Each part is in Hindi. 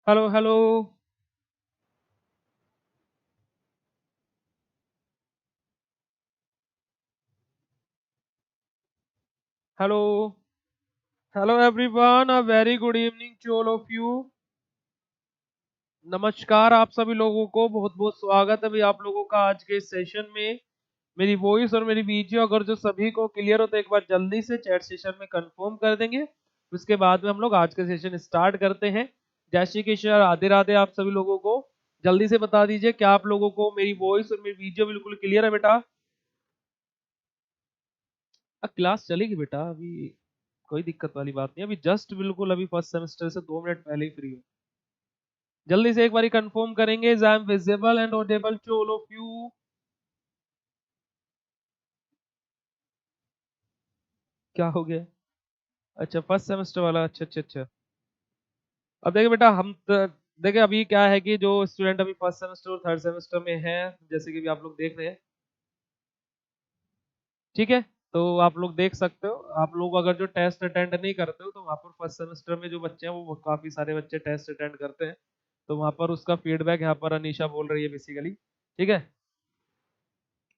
Hello hello. Hello hello everyone, a very good evening to all of you. नमस्कार आप सभी लोगों को, बहुत बहुत स्वागत है भाई आप लोगों का आज के इस सेशन में। मेरी वॉइस और मेरी वीडियो अगर जो सभी को क्लियर हो तो एक बार जल्दी से चैट सेशन में कंफर्म कर देंगे। उसके बाद में हम लोग आज के सेशन स्टार्ट करते हैं। जय श्री कृष्ण, राधे राधे आप सभी लोगों को। जल्दी से बता दीजिए क्या आप लोगों को मेरी वॉइस और मेरी वीडियो बिल्कुल क्लियर है बेटा। क्लास चलेगी बेटा अभी, कोई दिक्कत वाली बात नहीं। अभी जस्ट बिल्कुल अभी फर्स्ट सेमेस्टर से 2 मिनट पहले ही फ्री हो। जल्दी से एक बारी कंफर्म करेंगे, I am visible and audible to all of you. क्या हो गया? अच्छा फर्स्ट सेमेस्टर वाला, अच्छा अच्छा अच्छा। अब देखिए बेटा देखिए अभी क्या है कि जो स्टूडेंट अभी फर्स्ट सेमेस्टर और थर्ड सेमेस्टर में है, जैसे कि भी आप लोग देख रहे हैं, ठीक है। तो आप लोग देख सकते हो, आप लोग अगर जो टेस्ट अटेंड नहीं करते हो तो वहाँ पर फर्स्ट सेमेस्टर में जो बच्चे हैं वो काफी सारे बच्चे टेस्ट अटेंड करते हैं। तो वहाँ पर उसका फीडबैक यहाँ पर अनीशा बोल रही है बेसिकली, ठीक है।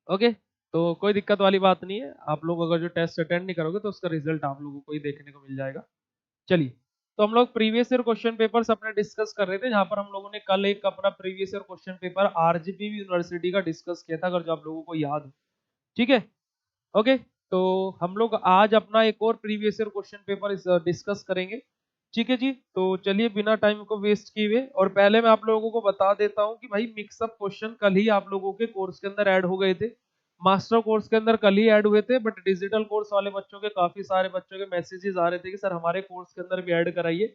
ओके, तो कोई दिक्कत वाली बात नहीं है। आप लोग अगर जो टेस्ट अटेंड नहीं करोगे तो उसका रिजल्ट आप लोगों को ही देखने को मिल जाएगा। चलिए, तो हम लोग प्रीवियस ईयर क्वेश्चन पेपर्स अपने डिस्कस कर रहे थे, जहां पर हम लोगों ने कल एक अपना previous year question paper RGP university का डिस्कस किया था, अगर जो आप लोगों को याद हो, ठीक है। ओके, तो हम लोग आज अपना एक और previous year question paper discuss करेंगे, ठीक है जी। तो चलिए बिना टाइम को वेस्ट किए हुए, और पहले मैं आप लोगों को बता देता हूं कि भाई मिक्सअप क्वेश्चन कल ही आप लोगों के कोर्स के अंदर ऐड हो गए थे। मास्टर कोर्स के अंदर कल ही ऐड हुए थे, बट डिजिटल कोर्स वाले बच्चों के काफी सारे बच्चों के मैसेजेस आ रहे थे कि सर हमारे कोर्स के अंदर भी ऐड कराइए।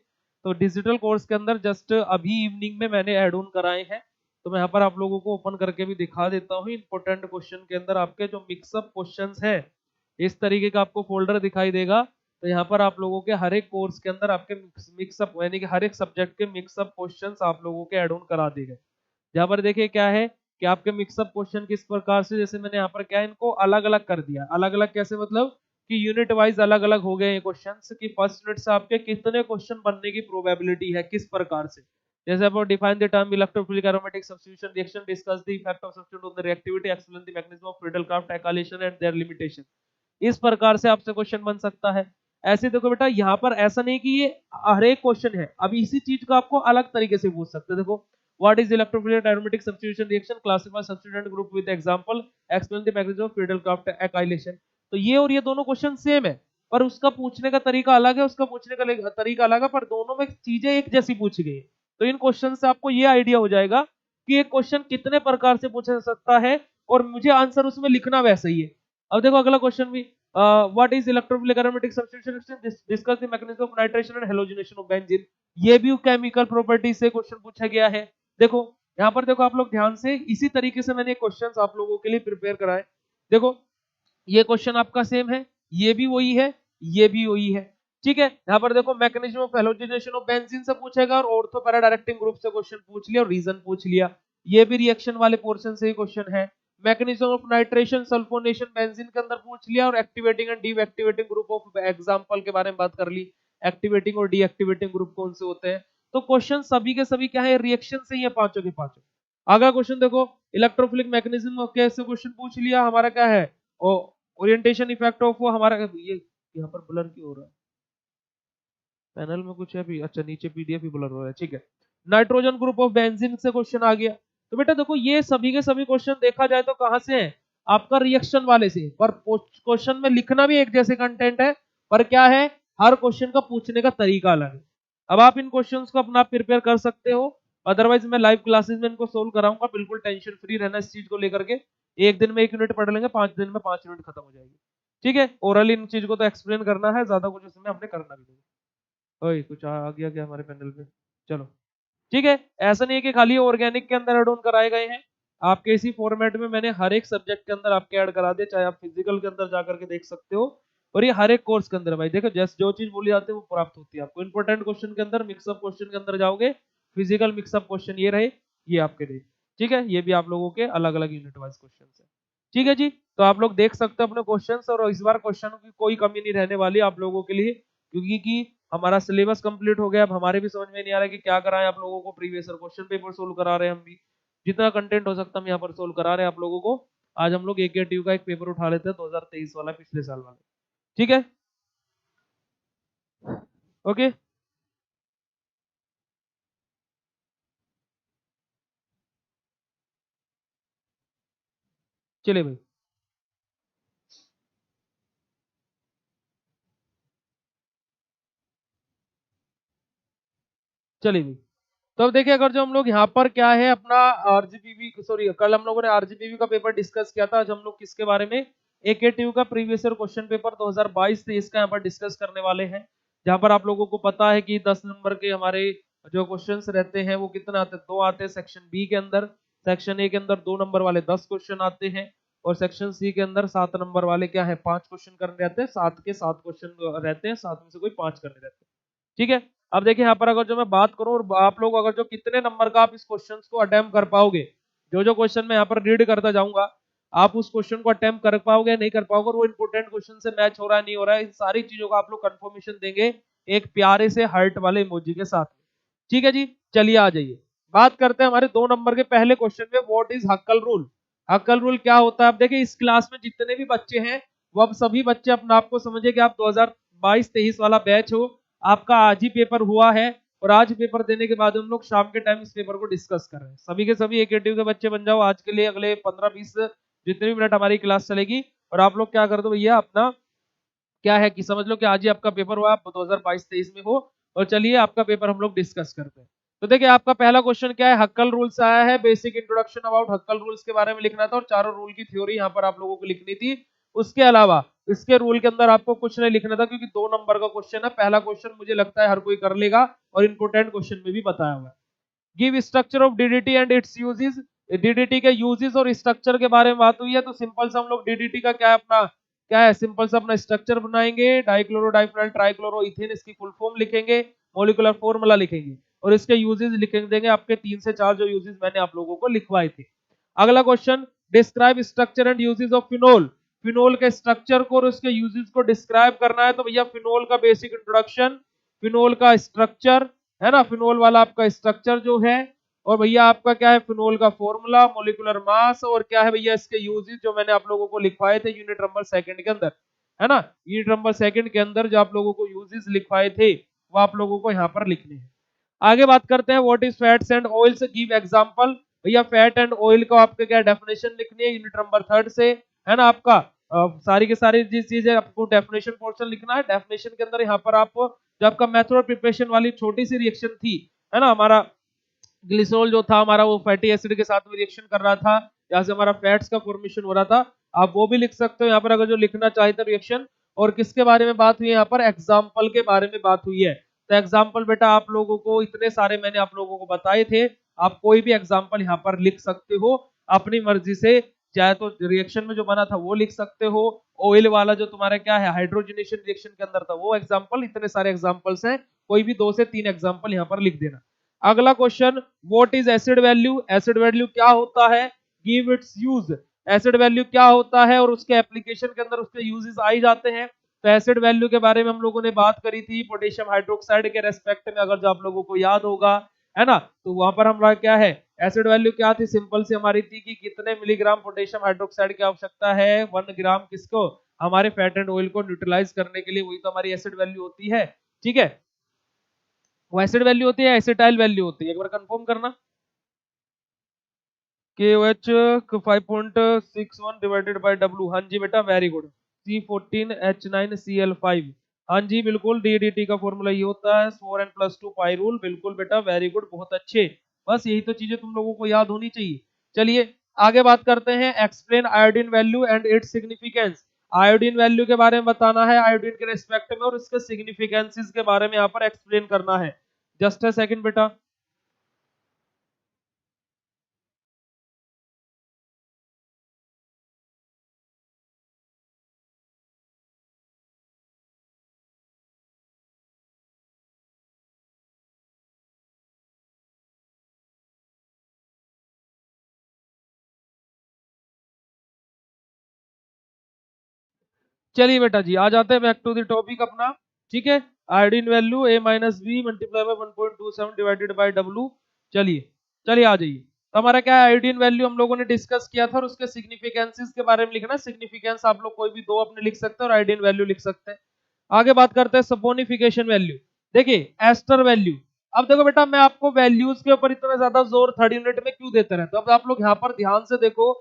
तो डिजिटल कोर्स के अंदर जस्ट अभी इवनिंग में मैंने ऐड ऑन कराए हैं। तो मैं यहाँ पर आप लोगों को ओपन करके भी दिखा देता हूँ। इंपोर्टेंट क्वेश्चन के अंदर आपके जो मिक्सअप क्वेश्चंस है, इस तरीके का आपको फोल्डर दिखाई देगा। तो यहाँ पर आप लोगों के हर एक कोर्स के अंदर आपके मिक्सअप यानी कि हर एक सब्जेक्ट के मिक्सअप क्वेश्चंस आप लोगों के ऐड ऑन करा दिए गए। यहाँ पर देखिए क्या है कि आपके मिक्सअप क्वेश्चन किस प्रकार से, जैसे मैंने यहाँ पर क्या है, इनको अलग अलग कर दिया। अलग अलग कैसे मतलब कि यूनिट वाइज अलग अलग हो गए ये क्वेश्चंस, कि फर्स्ट यूनिट से आपके कितने क्वेश्चन बनने की प्रोबेबिलिटी है किस प्रकार से। जैसे आप define the term electrophilic aromatic substitution reaction, discuss the effect of substitute on the reactivity, explain the mechanism of Friedel Craft acylation and their limitation. इस प्रकार से आपसे क्वेश्चन बन सकता है। ऐसे देखो बेटा, यहाँ पर ऐसा नहीं कि ये हर एक क्वेश्चन है, अब इसी चीज को आपको अलग तरीके से पूछ सकते हैं। देखो, what is electrophilic aromatic substitution reaction, classify substituent group with example, explain the mechanism of Friedel Craft acylation. तो ये और ये दोनों क्वेश्चन सेम है, पर उसका पूछने का तरीका अलग है, उसका पूछने का तरीका अलग है, पर दोनों में चीजें एक जैसी पूछी गई है। तो इन क्वेश्चन से आपको ये आइडिया हो जाएगा कि एक क्वेश्चन कितने प्रकार से पूछा जा सकता है, और मुझे आंसर उसमें लिखना वैसा ही है। अब देखो अगला क्वेश्चन भी, what is electrophilic aromatic substitution, discuss the mechanism of nitration and halogenation of benzene. ये भी केमिकल प्रॉपर्टी से क्वेश्चन पूछा गया है। देखो यहाँ पर देखो आप लोग ध्यान से, इसी तरीके से मैंने क्वेश्चंस आप लोगों के लिए प्रिपेयर कराए। देखो ये क्वेश्चन आपका सेम है, ये भी वही है, ये भी वही है, ठीक है। यहाँ पर देखो mechanism of halogenation of benzene से पूछेगा, और ऑर्थो पैरा डायरेक्टिंग ग्रुप से क्वेश्चन पूछ लिया और रीजन पूछ लिया। ये भी रिएक्शन वाले पोर्शन से ही क्वेश्चन है। Mechanism of nitration sulphonation benzene के अंदर पूछ लिया, और activating and deactivating group of example के बारे में बात कर ली। एक्टिवेटिंग और डीएक्टिवेटिंग ग्रुप कौन से होते हैं। तो क्वेश्चन सभी के सभी क्या है, रिएक्शन से ही है, पांचों के पांचों। अगला क्वेश्चन देखो, इलेक्ट्रोफिलिक मैकेनिज्म कैसे क्वेश्चन पूछ लिया हमारा, क्या है ओरिएंटेशन इफेक्ट ऑफ, वो हमारा ये यहाँ पर ब्लर क्यों हो रहा है, पैनल में कुछ है भी, अच्छा नीचे पीडीएफ ही ब्लर हो रहा है, ठीक है। नाइट्रोजन ग्रुप ऑफ बेंजीन से क्वेश्चन आ गया। तो बेटा देखो ये सभी के सभी क्वेश्चन देखा जाए तो कहां से है, आपका रिएक्शन वाले से, पर क्वेश्चन में लिखना भी एक जैसे कंटेंट है, पर क्या है, हर क्वेश्चन का पूछने का तरीका अलग है। अब आप इन क्वेश्चंस को अपना प्रिपेयर कर सकते हो, अदरवाइज मैं लाइव क्लासेस में इनको सोल्व कराऊंगा, बिल्कुल टेंशन फ्री रहना इस चीज को लेकर के। एक दिन में 1 यूनिट पढ़ लेंगे, 5 दिन में 5 यूनिट खत्म हो जाएगी, ठीक है। ओरली इन चीज को तो एक्सप्लेन करना है, ज्यादा कुछ इसमें हमने करना भी नहीं। ओए कुछ आ गया क्या हमारे पैनल पे, चलो ठीक है। ऐसा नहीं है कि खाली ऑर्गेनिक के अंदर ऐड ऑन कराए गए हैं, आपके इसी फॉर्मेट में मैंने हर एक सब्जेक्ट के अंदर आपके ऐड करा दिए, चाहे आप फिजिकल के अंदर जाकर के देख सकते हो। और ये हर एक कोर्स के अंदर भाई देखो, जैसे जो चीज बोली जाती है वो प्राप्त होती है आपको। इंपोर्टेंट क्वेश्चन के अंदर मिक्सअप क्वेश्चन के अंदर जाओगे, फिजिकल मिक्सअप क्वेश्चन ये रहे, ये आपके रहे, ठीक है। ये भी आप लोगों के अलग अलग यूनिट वाइज क्वेश्चन है, ठीक है जी। तो आप लोग देख सकते हो अपने क्वेश्चन, और इस बार क्वेश्चन की कोई कमी नहीं रहने वाली आप लोगों के लिए, क्योंकि हमारा सिलेबस कंप्लीट हो गया। अब हमारे भी समझ में नहीं आ रहा है कि क्या कराएं आप लोगों को। Previous year question paper solve करा रहे हैं हम भी, जितना कंटेंट हो सकता है हम यहाँ पर सोल्व करा रहे हैं आप लोगों को। आज हम लोग एकेटीयू का एक पेपर उठा लेते हैं 2023 वाला, पिछले साल वाला। ठीक है, ओके। चलिए भाई, चलिए भाई। तो अब देखिए, अगर जो हम लोग यहाँ पर क्या है अपना आरजीपीवी, सॉरी कल हम लोगों ने आरजीपीवी का पेपर डिस्कस किया था। आज हम लोग किसके बारे में, एकेटीयू का प्रीवियस ईयर क्वेश्चन पेपर 2022-23 का यहाँ पर डिस्कस करने वाले हैं। जहाँ पर आप लोगों को पता है कि 10 नंबर के हमारे जो क्वेश्चंस रहते हैं वो कितना आते हैं, 2 आते हैं सेक्शन बी के अंदर। सेक्शन ए के अंदर 2 नंबर वाले 10 क्वेश्चन आते हैं, और सेक्शन सी के अंदर 7 नंबर वाले क्या है, 5 क्वेश्चन करने रहते हैं। 7 के 7 क्वेश्चन रहते हैं, 7 में से कोई 5 करने रहते हैं। ठीक है। अब देखिए यहाँ पर अगर जो मैं बात करूं, और आप लोग अगर जो कितने नंबर का आप इस क्वेश्चन को अटेम्प्ट कर पाओगे, जो जो क्वेश्चन मैं यहाँ पर रीड करता जाऊंगा, आप उस क्वेश्चन को अटेम्प्ट कर पाओगे या नहीं कर पाओगे, और वो इंपोर्टेंट क्वेश्चन से मैच हो रहा है नहीं हो रहा है, इन सारी चीजों का आप लोग कंफर्मेशन देंगे एक प्यारे से हार्ट वाले इमोजी के साथ। ठीक है जी, चलिए आ जाइए। बात करते हैं हमारे 2 नंबर के पहले क्वेश्चन में, व्हाट इज हक्कल रूल। हक्कल रूल क्या होता है। आप देखिए इस क्लास में जितने भी बच्चे हैं, वो अब सभी बच्चे अपने आप को समझे कि आप 2022-23 वाला बैच हो। आपका आज ही पेपर हुआ है, और आज पेपर देने के बाद हम लोग शाम के टाइम इस पेपर को डिस्कस कर रहे हैं। सभी के सभी एकेटीयू के बच्चे बन जाओ आज के लिए, अगले 15-20 जितने भी मिनट हमारी क्लास चलेगी। और आप लोग क्या कर दो भैया, अपना क्या है कि समझ लो कि आज ही आपका पेपर हुआ, आप 2022-23 में हो। और चलिए आपका पेपर हम लोग डिस्कस करते हैं। तो देखिए आपका पहला क्वेश्चन क्या है, हक्कल रूल्स आया है। बेसिक इंट्रोडक्शन अबाउट हक्कल रूल्स के बारे में लिखना था, और चारों रूल की थ्योरी यहाँ पर आप लोगों को लिखनी थी। उसके अलावा इसके रूल के अंदर आपको कुछ नहीं लिखना था, क्योंकि 2 नंबर का क्वेश्चन है। पहला क्वेश्चन मुझे लगता है हर कोई कर लेगा, और इंपोर्टेंट क्वेश्चन में भी बताया हुआ है। Give structure of DDT and it's uses. DDT के यूजेस और स्ट्रक्चर के बारे में बात हुई है, तो सिंपल से हम लोग डीडीटी का क्या है अपना, क्या है सिंपल सा अपना स्ट्रक्चर बनाएंगे, डाइक्लोरो डाइफेनॉल ट्राइक्लोरो इथेन, इसकी फुल फॉर्म लिखेंगे, मॉलिक्यूलर फॉर्मूला लिखेंगे, और इसके यूजेस लिख देंगे, आपके 3 से 4 जो यूजेस मैंने आप लोगों को लिखवाए थे। अगला question, describe structure and uses of phenol. Phenol के स्ट्रक्चर को और उसके यूजेस को डिस्क्राइब करना है। तो भैया फिनोल का बेसिक इंट्रोडक्शन, फिनोल का स्ट्रक्चर, है ना, फिनोल वाला आपका स्ट्रक्चर जो है, और भैया आपका क्या है फिनोल का फॉर्मूला, मोलिकुलर मास, और क्या है भैया इसके यूजेस जो मैंने आप लोगों को लिखवाए थे यूनिट नंबर सेकंड के अंदर, है ना। यूनिट नंबर सेकंड के अंदर जो आप लोगों को यूजेस लिखवाए थे, वो आप लोगों को यहाँ पर लिखने हैं। आगे बात करते हैं, what is fats and oils, give example. भैया फैट एंड ऑयल का आपके क्या डेफिनेशन लिखनी है यूनिट नंबर थर्ड से, है ना। आपका सारी के सारी जिस चीजें आपको डेफिनेशन पोर्शन लिखना है। डेफिनेशन के अंदर यहाँ पर आप जो आपका मेथड ऑफ प्रिपरेशन वाली छोटी सी रिएक्शन थी, है ना, हमारा ग्लिसरॉल जो था हमारा, वो फैटी एसिड के साथ में रिएक्शन कर रहा था, जहां से हमारा फैट्स का फॉर्मेशन हो रहा था। आप वो भी लिख सकते हो यहाँ पर अगर जो लिखना चाहते हो रिएक्शन। और किसके बारे में बात हुई है यहाँ पर, एग्जाम्पल के बारे में बात हुई है। तो एग्जाम्पल बेटा आप लोगों को इतने सारे मैंने आप लोगों को बताए थे, आप कोई भी एग्जाम्पल यहाँ पर लिख सकते हो अपनी मर्जी से। चाहे तो रिएक्शन में जो बना था वो लिख सकते हो, ऑयल वाला जो तुम्हारा क्या है हाइड्रोजनेशन रिएक्शन के अंदर था वो एग्जाम्पल, इतने सारे एग्जाम्पल्स हैं, कोई भी 2 से 3 एग्जाम्पल यहाँ पर लिख देना। अगला question, what is acid value. Acid value क्या होता है, give its use. Acid value क्या होता है और उसके एप्लीकेशन के अंदर उसके यूजेस आ ही जाते हैं। तो एसिड वैल्यू के बारे में हम लोगों ने बात करी थी पोटेशियम हाइड्रोक्साइड के रेस्पेक्ट में, अगर जो आप लोगों को याद होगा, है ना। तो वहां पर हमारा क्या है, एसिड वैल्यू क्या थी, सिंपल सी हमारी थी कि कितने मिलीग्राम पोटेशियम हाइड्रोक्साइड की आवश्यकता है 1 ग्राम किसको, हमारे फैट एंड ऑयल को न्यूट्रलाइज करने के लिए, वही तो हमारी एसिड वैल्यू होती है। ठीक है, वो एसिड वैल्यू होती है, एसिटाइल वैल्यू होती है, एक बार कंफर्म करना। K O H 5.61 divided by W, हाँ जी बेटा वेरी गुड। C14H9Cl5, हाँ जी बिल्कुल, DDT का फॉर्मूला ये होता है 4n+2 पाई रूल, बिल्कुल बेटा वेरी गुड, बहुत अच्छे। बस यही तो चीजें तुम लोगों को याद होनी चाहिए। चलिए आगे बात करते हैं, explain iodine value and its significance. Iodine value के बारे में बताना है, आयोडीन के रेस्पेक्ट में, और इसके सिग्निफिकेंसेस के बारे में यहाँ पर एक्सप्लेन करना है। जस्ट अ सेकंड बेटा। चलिए बेटा जी, आ जाते हैं बैक टू द टॉपिक अपना। ठीक है, iodine value a minus B multiply by 1.27 divided by W। चलिए चलिए आ जाइए। तो हमारा क्या है, आयोडीन वैल्यू हम लोगों ने डिस्कस किया था और उसके सिग्निफिकेंसेस के बारे में लिखना। सिग्निफिकेंस आप लोग कोई भी दो अपने लिख सकते हैं और आयोडीन वैल्यू लिख सकते हैं। आगे बात करते हैं सपोनिफिकेशन वैल्यू। देखिए एस्टर वैल्यू। अब देखो बेटा, मैं आपको वैल्यूज के ऊपर इतना ज्यादा जोर थर्ड यूनिट में क्यों देते रहता हूं। अब आप लोग यहाँ पर ध्यान से देखो,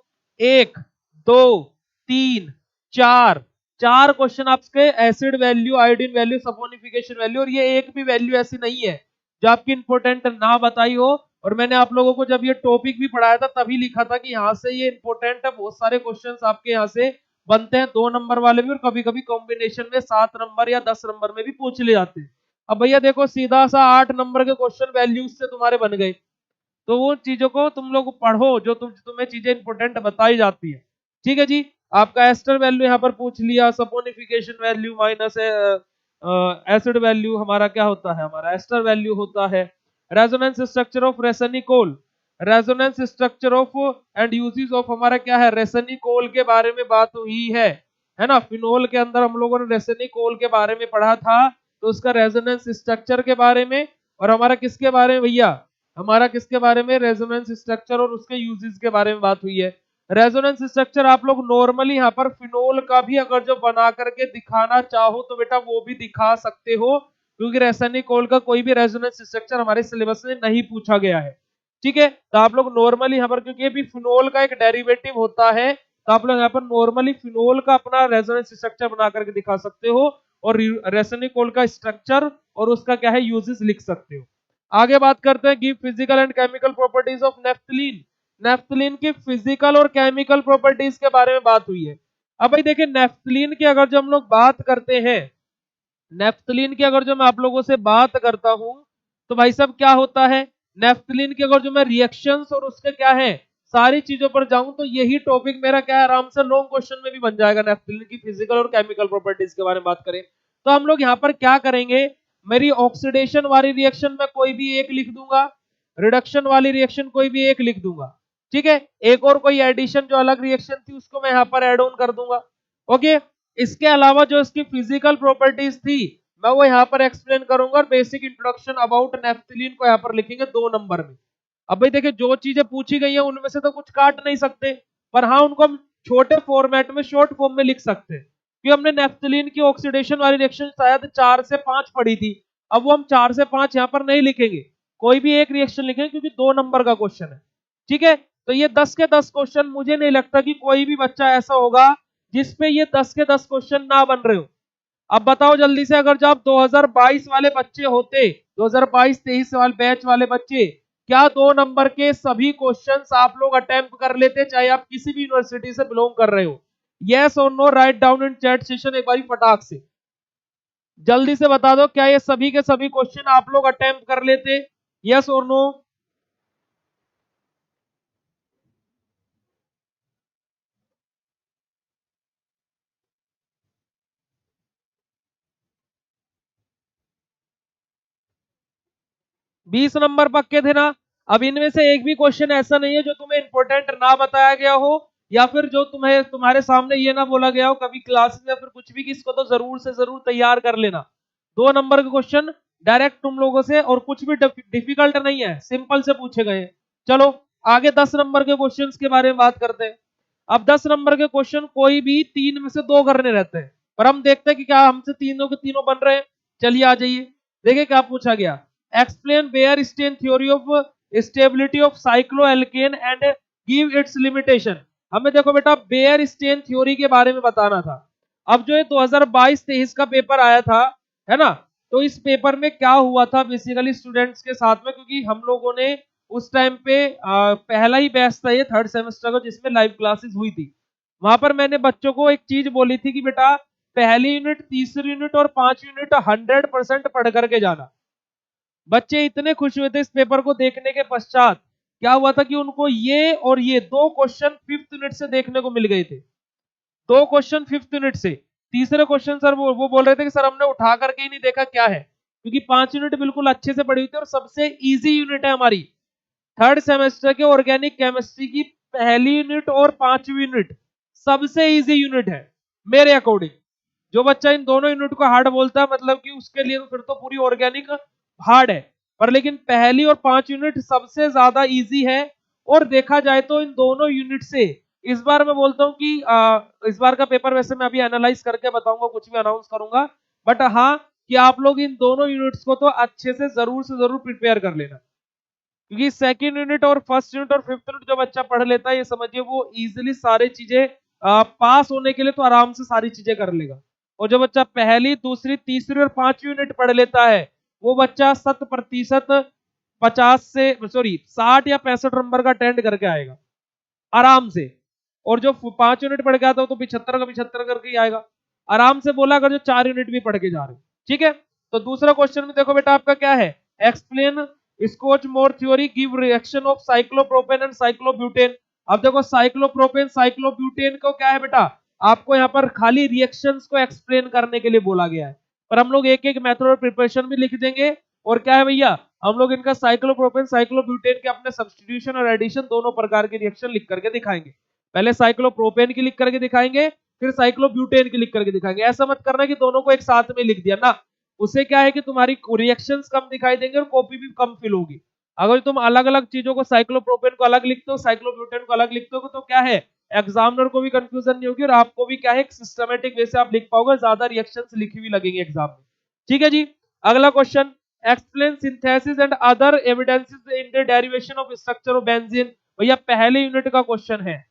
1 2 3 4 चार क्वेश्चन आपके acid value, iodine value, saponification value, और ये एक भी वैल्यू ऐसी नहीं है जो आपकी इंपॉर्टेंट ना बताई हो। और मैंने आप लोगों को जब ये टॉपिक भी पढ़ाया था तभी लिखा था कि यहाँ से ये इंपॉर्टेंट है, बहुत सारे क्वेश्चंस आपके यहाँ से बनते हैं, 2 नंबर वाले भी और कभी कभी कॉम्बिनेशन में 7 नंबर या 10 नंबर में भी पूछ ले जाते हैं। अब भैया देखो, सीधा सा 8 नंबर के क्वेश्चन वैल्यूज से तुम्हारे बन गए। तो वो चीजों को तुम लोग पढ़ो जो तुम्हें चीजें इंपॉर्टेंट बताई जाती है। ठीक है जी। आपका एस्टर वैल्यू यहाँ पर पूछ लिया, saponification value minus acid value हमारा क्या होता है, हमारा एस्टर वैल्यू होता है। Resonance structure of resorcinol, resonance structure of and uses of हमारा क्या है, रेसनिकोल के बारे में बात हुई है ना। फिनोल के अंदर हम लोगों ने रेसनिकोल के बारे में पढ़ा था, तो उसका रेजोनेंस स्ट्रक्चर के बारे में, और हमारा किसके बारे में भैया, हमारा किसके बारे में, रेजोनेंस स्ट्रक्चर और उसके यूजेस के बारे में बात हुई है। रेजोनेंस स्ट्रक्चर आप लोग नॉर्मली यहाँ पर फिनोल का भी अगर जो बना करके दिखाना चाहो तो बेटा वो भी दिखा सकते हो, क्योंकि रेसनिकोल का कोई भी रेजोनेंस स्ट्रक्चर हमारे सिलेबस में नहीं पूछा गया है। ठीक है, तो आप लोग नॉर्मली यहाँ पर, क्योंकि ये भी फिनोल का एक डेरिवेटिव होता है, तो आप लोग यहाँ पर नॉर्मली फिनोल का अपना रेजोनेंस स्ट्रक्चर बना करके दिखा सकते हो और रेसनिकोल का स्ट्रक्चर और उसका क्या है यूजेस लिख सकते हो। आगे बात करते हैं, give physical and chemical properties of naphthalene. Naphthalene की फिजिकल और केमिकल प्रॉपर्टीज के बारे में बात हुई है। अब भाई देखिए, नेफ्थलीन की अगर जो हम लोग बात करते हैं, नेफ्थलीन की अगर जो मैं आप लोगों से बात करता हूं, तो भाई साहब क्या होता है, नेफ्थलीन की अगर जो मैं रिएक्शंस और उसके क्या है सारी चीजों पर जाऊं, तो यही टॉपिक मेरा क्या है आराम से लॉन्ग क्वेश्चन में भी बन जाएगा। नेफ्थलीन की फिजिकल और केमिकल प्रॉपर्टीज के बारे में बात करें तो हम लोग यहाँ पर क्या करेंगे, मेरी ऑक्सीडेशन वाली रिएक्शन में कोई भी एक लिख दूंगा, रिडक्शन वाली रिएक्शन कोई भी एक लिख दूंगा। ठीक है, एक और कोई एडिशन जो अलग रिएक्शन थी उसको मैं यहाँ पर एड ऑन कर दूंगा। ओके, इसके अलावा जो इसकी फिजिकल प्रॉपर्टीज थी मैं वो यहाँ पर एक्सप्लेन करूंगा और बेसिक इंट्रोडक्शन अबाउट नेफ्थलीन को यहाँ पर लिखेंगे 2 नंबर में। अब भाई देखिए, जो चीजें पूछी गई है उनमें से तो कुछ काट नहीं सकते, पर हाँ उनको हम छोटे फॉर्मेट में शॉर्ट फॉर्म में लिख सकते हैं। कि हमने नेफ्थलीन की ऑक्सीडेशन वाली रिएक्शन शायद 4 से 5 पढ़ी थी, अब वो हम 4 से 5 यहाँ पर नहीं लिखेंगे, कोई भी एक रिएक्शन लिखेंगे क्योंकि 2 नंबर का क्वेश्चन है। ठीक है, तो ये 10 के 10 क्वेश्चन, मुझे नहीं लगता कि कोई भी बच्चा ऐसा होगा जिसपे ये 10 के 10 क्वेश्चन ना बन रहे हो। अब बताओ जल्दी से, अगर जो आप 2022 वाले बच्चे होते, 2022-23 वाले बैच वाले बच्चे, क्या 2 नंबर के सभी क्वेश्चंस आप लोग अटेम्प्ट कर लेते, चाहे आप किसी भी यूनिवर्सिटी से बिलोंग कर रहे हो? यस और no, write down in chat session एक बार फटाक से जल्दी से बता दो, क्या ये सभी के सभी क्वेश्चन आप लोग अटेम्प्ट कर लेते? यस और नो? 20 नंबर पक्के थे ना? अब इनमें से एक भी क्वेश्चन ऐसा नहीं है जो तुम्हें इंपॉर्टेंट ना बताया गया हो, या फिर जो तुम्हें तुम्हारे सामने ये ना बोला गया हो कभी क्लासेस या फिर कुछ भी कि इसको तो जरूर से जरूर तैयार कर लेना। 2 नंबर के क्वेश्चन डायरेक्ट तुम लोगों से, और कुछ भी डिफिकल्ट नहीं है, सिंपल से पूछे गए। चलो आगे 10 नंबर के क्वेश्चन के बारे में बात करते हैं। अब 10 नंबर के क्वेश्चन कोई भी 3 में से 2 करने रहते हैं, पर हम देखते हैं कि क्या हमसे तीनों के तीनों बन रहे हैं। चलिए आ जाइए, देखिए क्या पूछा गया। Explain Baeyer strain theory of stability of cycloalkane and give its limitation. हमें देखो बेटा बेयर स्टेन थ्योरी के बारे में बताना था। अब जो ये 2022-23 का पेपर आया था, है ना, तो इस पेपर में क्या हुआ था बेसिकली स्टूडेंट्स के साथ में, क्योंकि हम लोगों ने उस टाइम पे पहला ही बैच था ये थर्ड सेमेस्टर का जिसमें लाइव क्लासेस हुई थी। वहां पर मैंने बच्चों को एक चीज बोली थी कि बेटा पहली यूनिट, तीसरी यूनिट और 5 यूनिट 100% पढ़ करके जाना। बच्चे इतने खुश हुए थे इस पेपर को देखने के पश्चात, क्या हुआ था कि उनको ये और ये 2 क्वेश्चन 5th यूनिट से देखने को मिल गए थे। 2 क्वेश्चन 5th यूनिट से। तीसरे क्वेश्चन सर वो बोल रहे थे कि सर हमने उठा करके ही नहीं देखा क्या है, क्योंकि 5 यूनिट बिल्कुल अच्छे से पढ़ी हुई थी और सबसे इजी यूनिट है हमारी थर्ड सेमेस्टर के ऑर्गेनिक केमिस्ट्री की पहली यूनिट और 5वीं यूनिट सबसे इजी यूनिट है मेरे अकॉर्डिंग। जो बच्चा इन दोनों यूनिट को हार्ड बोलता है मतलब कि उसके लिए तो फिर तो पूरी ऑर्गेनिक हार्ड है। पर लेकिन पहली और 5 यूनिट सबसे ज्यादा इजी है। और देखा जाए तो इन दोनों यूनिट से इस बार मैं बोलता हूं कि इस बार का पेपर वैसे मैं अभी एनालाइज करके बताऊंगा, कुछ भी अनाउंस करूंगा, बट हाँ कि आप लोग इन दोनों यूनिट्स को तो अच्छे से जरूर प्रिपेयर कर लेना, क्योंकि सेकंड यूनिट और फर्स्ट यूनिट और फिफ्थ यूनिट जो बच्चा पढ़ लेता है ये समझिए वो इजीली सारी चीजें पास होने के लिए तो आराम से सारी चीजें कर लेगा। और जो बच्चा पहली दूसरी तीसरी और पांचवी यूनिट पढ़ लेता है वो बच्चा 100% 60 या 65 नंबर का अटेंड करके आएगा आराम से। और जो 5 यूनिट पढ़ के आता है तो 75 का 75 करके ही आएगा आराम से, बोला अगर जो 4 यूनिट भी पढ़ के जा रहे हो। ठीक है, तो दूसरा क्वेश्चन में देखो बेटा आपका क्या है, एक्सप्लेन स्कॉच Mohr theory, give reaction of cyclopropane and cyclobutane. अब देखो साइक्लोप्रोपेन साइक्लोब्यूटेन को क्या है बेटा, आपको यहाँ पर खाली रिएक्शंस को एक्सप्लेन करने के लिए बोला गया है, पर हम लोग एक एक मेथड और प्रिपरेशन भी लिख देंगे। और क्या है भैया, हम लोग इनका साइक्लोप्रोपेन साइक्लोब्यूटेन के अपने सब्स्टिट्यूशन और एडिशन दोनों प्रकार के रिएक्शन लिख करके दिखाएंगे। पहले साइक्लोप्रोपेन की लिख करके दिखाएंगे, फिर साइक्लोब्यूटेन की लिख करके दिखाएंगे। ऐसा मत करना कि दोनों को एक साथ में लिख दिया ना, उससे क्या है कि तुम्हारी रिएक्शंस कम दिखाई देंगे और कॉपी भी कम फिल होगी। अगर तुम अलग अलग चीजों को साइक्लोप्रोपेन को अलग लिखते हो साइक्लोब्यूटेन को अलग लिखते हो तो क्या है, एग्जामिनर को भी कंफ्यूजन नहीं होगी और आपको भी क्या है सिस्टमेटिक वे से आप लिख पाओगे, ज्यादा रिएक्शंस लिखी हुई लगेंगे एग्जाम में। ठीक है जी, अगला question, explain synthesis and other evidences in the derivation of structure of benzene. भैया पहले यूनिट का क्वेश्चन है,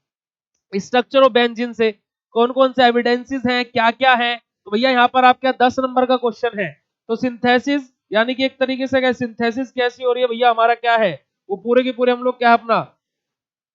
स्ट्रक्चर ऑफ बेंजीन से कौन कौन से एविडेंसेस हैं क्या क्या है, तो भैया यहाँ पर आपका 10 नंबर का क्वेश्चन है। तो सिंथेसिस यानी कि एक तरीके से क्या सिंथेसिस कैसी हो रही है भैया, हमारा क्या है वो पूरे के पूरे हम लोग क्या अपना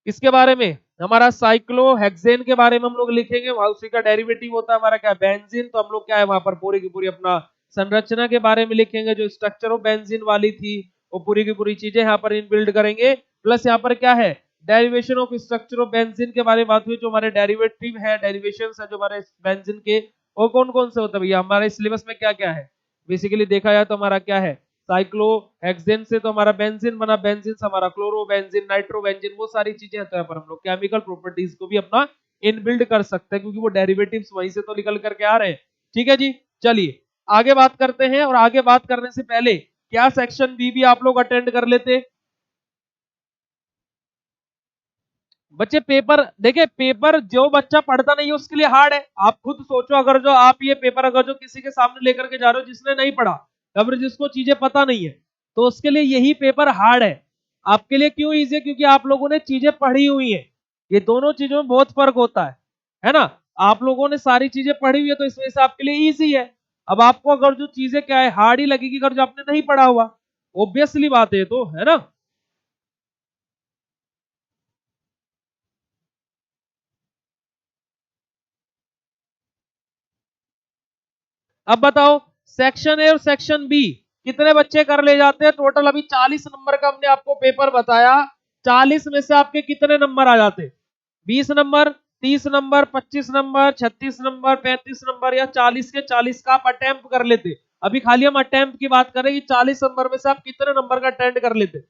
किसके बारे में, हमारा साइक्लोहेक्सेन के बारे में हम लोग लिखेंगे, उसी का डेरिवेटिव होता है हमारा क्या बेंजीन, तो हम लोग क्या है वहां पर पूरी की पूरी अपना संरचना के बारे में लिखेंगे, जो स्ट्रक्चर ऑफ बेंजीन वाली थी वो पूरी की पूरी चीजें यहाँ पर इनबिल्ड करेंगे। प्लस यहाँ पर क्या है derivation of structure of benzene के बारे में बात हुई, जो हमारे डेरिवेटिव है डेरिवेशन है जो हमारे बेंजीन के वो कौन कौन से होते हैं भैया, हमारे सिलेबस में क्या क्या है बेसिकली देखा जाए तो हमारा क्या है साइक्लोहेक्सेन से तो हमारा बेंजीन बना, बेंजीन से हमारा क्लोरोबेंजीन नाइट्रोबेंजीन, वो सारी चीजें तो यहाँ पर हम लोग केमिकल प्रॉपर्टीज को भी अपना इनबिल्ड कर सकते हैं क्योंकि वो डेरिवेटिव्स वहीं से तो निकल करके आ रहे हैं। ठीक है जी, चलिए आगे बात करते हैं। और आगे बात करने से पहले क्या सेक्शन बी भी आप लोग अटेंड कर लेते बच्चे। पेपर देखिए, पेपर जो बच्चा पढ़ता नहीं है उसके लिए हार्ड है। आप खुद सोचो, अगर जो आप ये पेपर अगर जो किसी के सामने लेकर के जा रहे हो जिसने नहीं पढ़ा या फिर जिसको चीजें पता नहीं है तो उसके लिए यही पेपर हार्ड है। आपके लिए क्यों इजी है, क्योंकि आप लोगों ने चीजें पढ़ी हुई है। ये दोनों चीजों में बहुत फर्क होता है ना। आप लोगों ने सारी चीजें पढ़ी हुई है तो इस वजह से आपके लिए इजी है। अब आपको अगर जो चीजें क्या है हार्ड ही लगेगी अगर जो आपने नहीं पढ़ा हुआ, ऑब्वियसली बात है तो, है ना। अब बताओ सेक्शन ए और सेक्शन बी कितने बच्चे कर ले जाते हैं टोटल। अभी 40 नंबर का हमने आपको पेपर बताया, 40 में से आपके कितने नंबर आ जाते, 20 number 30 number 25 number 36 number 35 number या 40 के 40 का आप अटेम्प्ट कर लेते। अभी खाली हम अटेम्प्ट की बात करें कि 40 नंबर में से आप कितने नंबर का अटेम्प्ट कर लेते।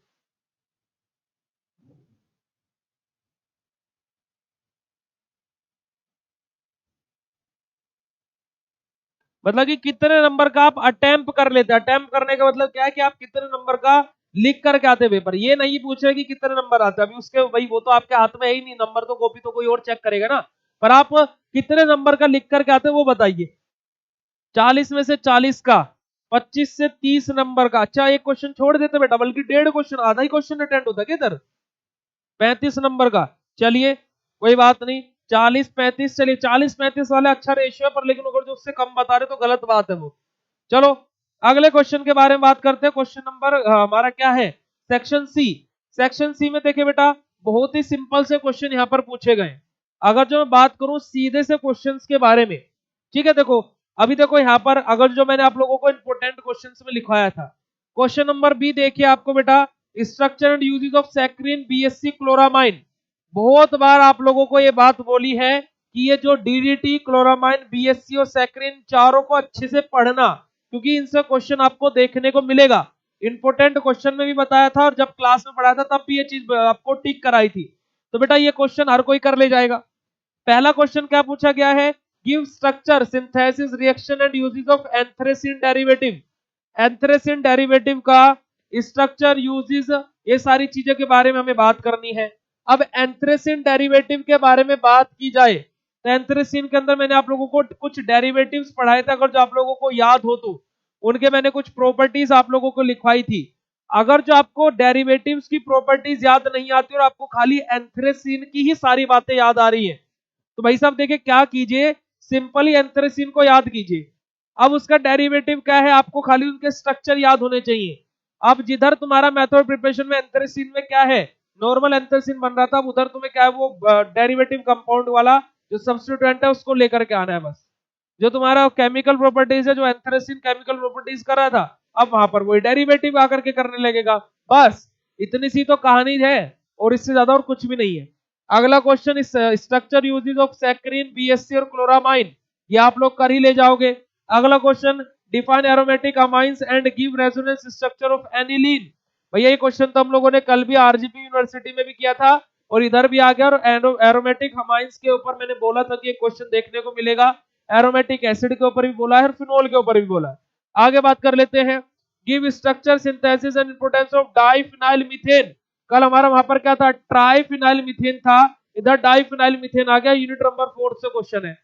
मतलब कि कितने नंबर का आप अटेम्प्ट कर लेते। अटेम्प्ट करने का मतलब क्या है कि आप कितने नंबर का लिख करके आते पेपर, ये नहीं पूछे कि कितने नंबर आते अभी उसके भाई वो तो आपके हाथ में है ही नहीं, नंबर तो कॉपी तो कोई और चेक करेगा ना। पर आप कितने नंबर का लिख करके आते वो बताइए। 40 में से 40 का, 25 से 30 नंबर का। अच्छा एक क्वेश्चन छोड़ देते बेटा, बल्कि 1.5 क्वेश्चन, आधा ही क्वेश्चन अटेंड होता है इधर, 35 नंबर का। चलिए कोई बात नहीं, 40 35, चलिए 40 35 वाले अच्छा रेशियो है, पर लेकिन अगर जो उससे कम बता रहे तो गलत बात है वो। चलो अगले क्वेश्चन के बारे में बात करते हैं। क्वेश्चन नंबर हमारा क्या है, सेक्शन सी। सेक्शन सी में देखिए बेटा बहुत ही सिंपल से क्वेश्चन यहाँ पर पूछे गए। अगर जो मैं बात करूं सीधे से क्वेश्चंस के बारे में, ठीक है, देखो अभी देखो यहाँ पर अगर जो मैंने आप लोगों को इंपोर्टेंट क्वेश्चंस में लिखवाया था, क्वेश्चन नंबर बी देखिए आपको बेटा, structure and uses of saccharine BSc chloramine. बहुत बार आप लोगों को ये बात बोली है कि ये जो डीडीटी क्लोरामाइन बीएससी और सैक्रिन चारों को अच्छे से पढ़ना, क्योंकि इनसे क्वेश्चन आपको देखने को मिलेगा। इंपोर्टेंट क्वेश्चन में भी बताया था और जब क्लास में पढ़ाया था तब भी ये चीज आपको टिक कराई थी। तो बेटा ये क्वेश्चन हर कोई कर ले जाएगा। पहला क्वेश्चन क्या पूछा गया है give structure, synthesis, reaction and uses of anthracene derivative. Anthracene derivative का स्ट्रक्चर, यूजेस, ये सारी चीजों के बारे में हमें बात करनी है। अब एंथ्रेसिन डेरिवेटिव के बारे में बात की जाए तो एंथ्रेसिन के अंदर मैंने आप लोगों को कुछ डेरिवेटिव्स पढ़ाए थे, अगर जो आप लोगों को याद हो तो उनके मैंने कुछ प्रॉपर्टीज आप लोगों को लिखवाई थी। अगर जो आपको डेरिवेटिव्स की प्रॉपर्टीज याद नहीं आती और आपको खाली एंथ्रेसिन की ही सारी बातें याद आ रही है, तो भाई साहब देखिए क्या कीजिए, सिंपली एंथ्रेसिन को याद कीजिए। अब उसका डेरिवेटिव क्या है, आपको खाली उनके स्ट्रक्चर याद होने चाहिए। अब जिधर तुम्हारा मेथड प्रिपरेशन में एंथ्रेसिन में क्या है, नॉर्मल एंथ्रेसिन बन रहा था, उधर तुम्हें क्या है वो डेरिवेटिव कंपाउंड वाला जो सब्स्टिट्यूएंट है उसको लेकर के आना है बस। जो तुम्हारा केमिकल प्रॉपर्टीज है, जो एंथ्रेसिन केमिकल प्रॉपर्टीज कर रहा था, अब वहां पर वही डेरिवेटिव आकर के करने लगेगा। बस इतनी सी तो कहानी है, और इससे ज्यादा और कुछ भी नहीं है। अगला question, structure uses of saccharin, BSc और क्लोरामाइन, ये आप लोग कर ही ले जाओगे। अगला question, define aromatic amines and give resonance structure of aniline. भैया ये क्वेश्चन तो हम लोगों ने कल भी आरजीपी यूनिवर्सिटी में भी किया था और इधर भी आ गया, और एरोमेटिक अमाइंस के ऊपर मैंने बोला था कि ये क्वेश्चन देखने को मिलेगा। एरोमेटिक एसिड के ऊपर भी बोला है और फिनोल के ऊपर भी बोला है। आगे बात कर लेते हैं, give structure, synthesis and importance of diphenyl methane. कल हमारा वहां पर क्या था, ट्राइफिनाइल मीथेन था, इधर डाइफिनाइल मीथेन आ गया। यूनिट नंबर 4 से क्वेश्चन है,